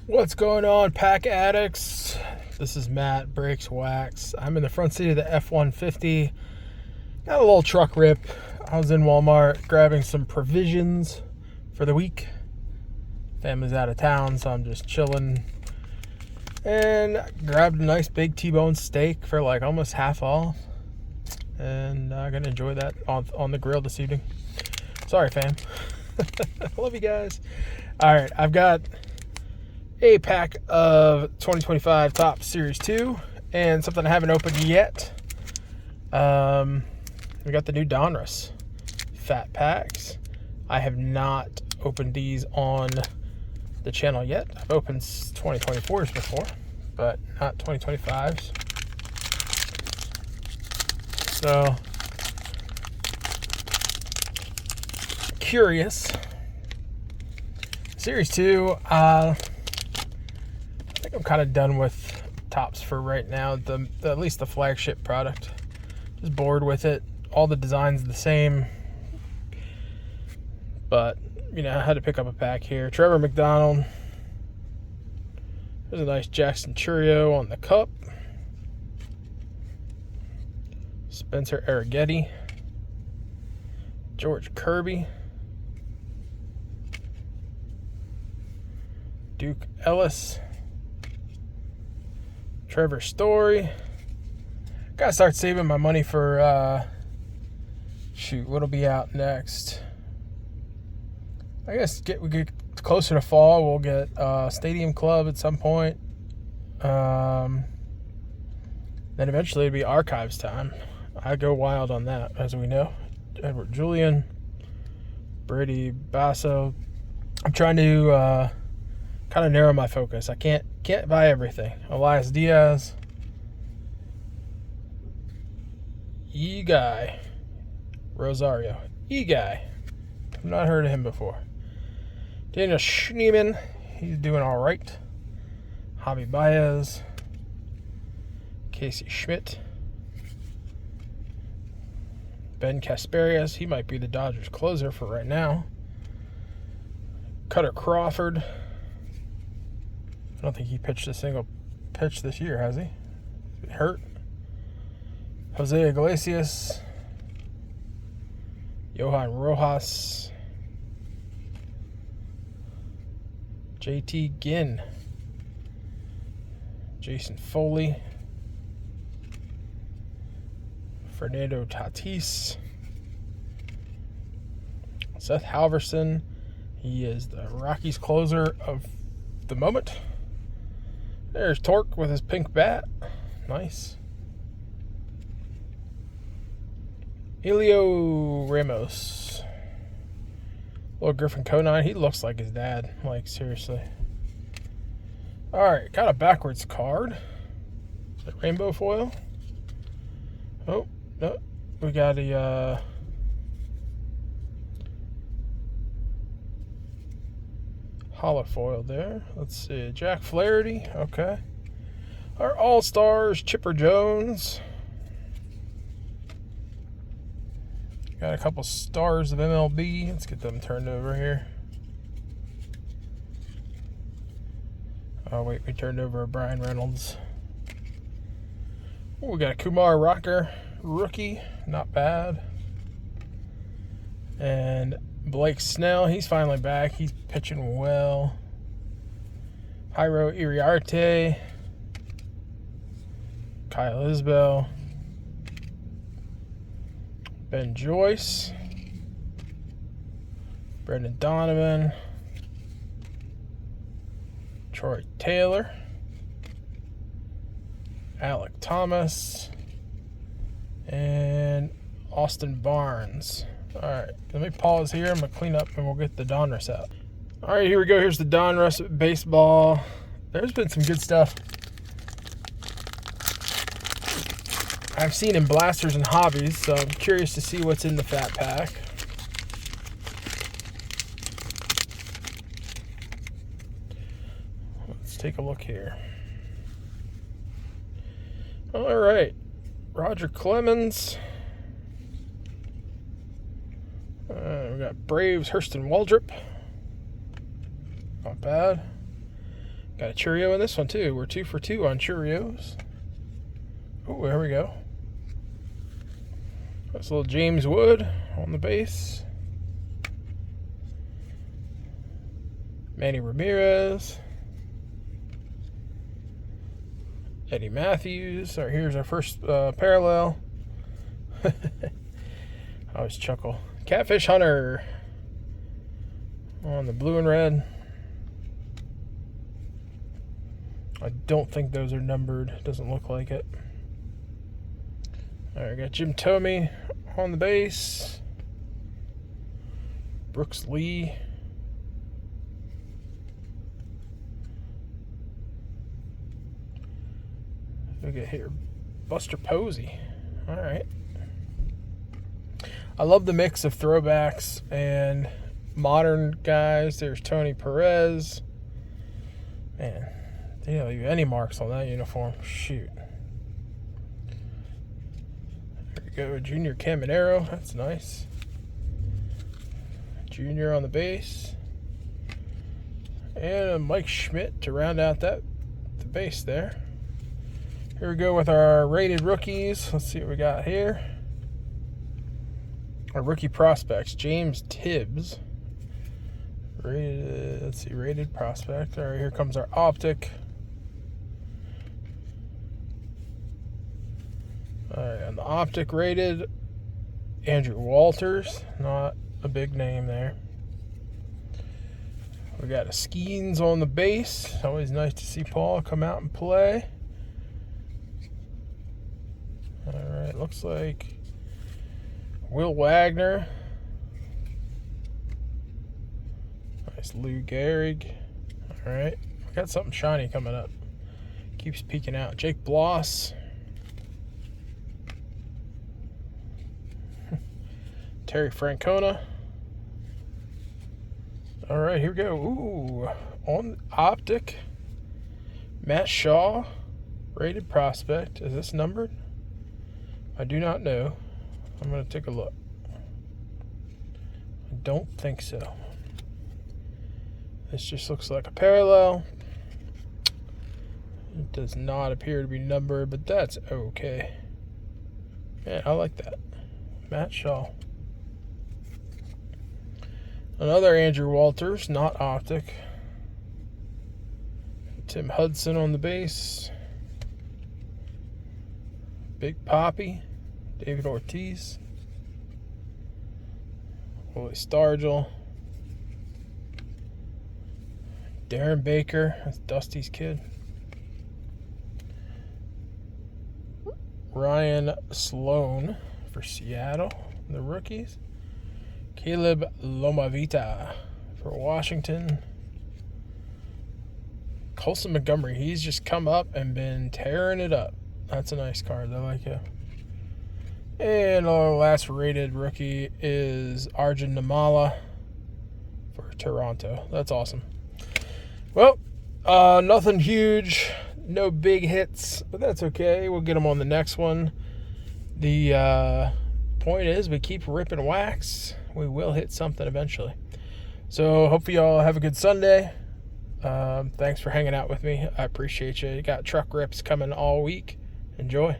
What's going on, pack addicts? This is Matt, Brakes Wax. I'm in the front seat of the F-150. Got a little truck rip. I was in Wal-Mart grabbing some provisions for the week. Family's out of town, so I'm just chilling. And grabbed a nice big T-bone steak for like almost half off. And I'm going to enjoy that on the grill this evening. Sorry, fam. Love you guys. All right, I've got a pack of 2025 Top Series 2 and something I haven't opened yet. We got the new Donruss fat packs. I have not opened these on the channel yet. I've opened 2024s before, but not 2025s. So, curious. Series 2, I think I'm kind of done with tops for right now. At least the flagship product. Just bored with it. All the designs the same. But, I had to pick up a pack here. Trevor McDonald. There's a nice Jackson Churio on the cup. Spencer Arrighetti. George Kirby. Duke Ellis. Trevor Story. Gotta start saving my money for, what'll be out next? I guess we get closer to fall, we'll get Stadium Club at some point. Then eventually it'll be Archives time. I go wild on that, as we know. Edward Julian. Brady Basso. I'm trying to kind of narrow my focus. I can't buy everything. Elias Diaz. E-Guy. Rosario. E-Guy. I've not heard of him before. Daniel Schneeman. He's doing all right. Javi Baez. Casey Schmidt. Ben Kasperius. He might be the Dodgers closer for right now. Cutter Crawford. I don't think he pitched a single pitch this year, has he? Hurt. Jose Iglesias. Johan Rojas. JT Ginn. Jason Foley. Fernando Tatis. Seth Halverson. He is the Rockies closer of the moment. There's Torque with his pink bat. Nice. Elio Ramos. Little Griffin Conine. He looks like his dad. Like, seriously. Alright, got a backwards card. Is it rainbow foil? Oh, no. We got a, hollow foil there. Let's see. Jack Flaherty. Okay. Our All-Stars, Chipper Jones. Got a couple stars of MLB. Let's get them turned over here. Oh, wait. We turned over a Brian Reynolds. Oh, we got a Kumar Rocker rookie. Not bad. And Blake Snell, he's finally back. He's pitching well. Jairo Iriarte. Kyle Isbell. Ben Joyce. Brendan Donovan. Troy Taylor. Alec Thomas. And Austin Barnes. Alright, let me pause here. I'm going to clean up and we'll get the Donruss out. Alright, here we go. Here's the Donruss baseball. There's been some good stuff I've seen in blasters and hobbies, so I'm curious to see what's in the fat pack. Let's take a look here. Alright, Roger Clemens. We got Braves, Hurston Waldrop. Not bad. Got a Cheerio in this one too. We're 2 for 2 on Cheerios. Oh, there we go. That's a little James Wood on the base. Manny Ramirez. Eddie Matthews. All right, here's our first parallel. I always chuckle. Catfish Hunter on the blue and red. I don't think those are numbered. Doesn't look like it. All right, got Jim Thome on the base. Brooks Lee. Look at here. Buster Posey. All right. I love the mix of throwbacks and modern guys. There's Tony Perez. Man, they don't leave any marks on that uniform. Shoot. There we go. Junior Caminero. That's nice. Junior on the base. And Mike Schmidt to round out the base there. Here we go with our rated rookies. Let's see what we got here. Our rookie prospects. James Tibbs. Rated, let's see, rated prospect. All right, here comes our optic. All right, on the optic rated, Andrew Walters. Not a big name there. We got a Skeens on the base. Always nice to see Paul come out and play. All right, looks like Will Wagner. Nice Lou Gehrig. All right, we got something shiny coming up. Keeps peeking out. Jake Bloss. Terry Francona. All right, here we go. Ooh, on optic. Matt Shaw, rated prospect. Is this numbered? I do not know. I'm going to take a look. I don't think so. This just looks like a parallel. It does not appear to be numbered, but that's okay. Man, I like that. Matt Shaw. Another Andrew Walters, not optic. Tim Hudson on the base. Big Poppy, David Ortiz. Willie Stargell. Darren Baker, that's Dusty's kid. Ryan Sloan for Seattle, the rookies. Caleb Lomavita for Washington. Colson Montgomery, he's just come up and been tearing it up. That's a nice card. I like it. And our last rated rookie is Arjun Namala for Toronto. That's awesome. Well, nothing huge. No big hits, but that's okay. We'll get them on the next one. The point is we keep ripping wax. We will hit something eventually. So hopefully y'all have a good Sunday. Thanks for hanging out with me. I appreciate you. You got truck rips coming all week. Enjoy.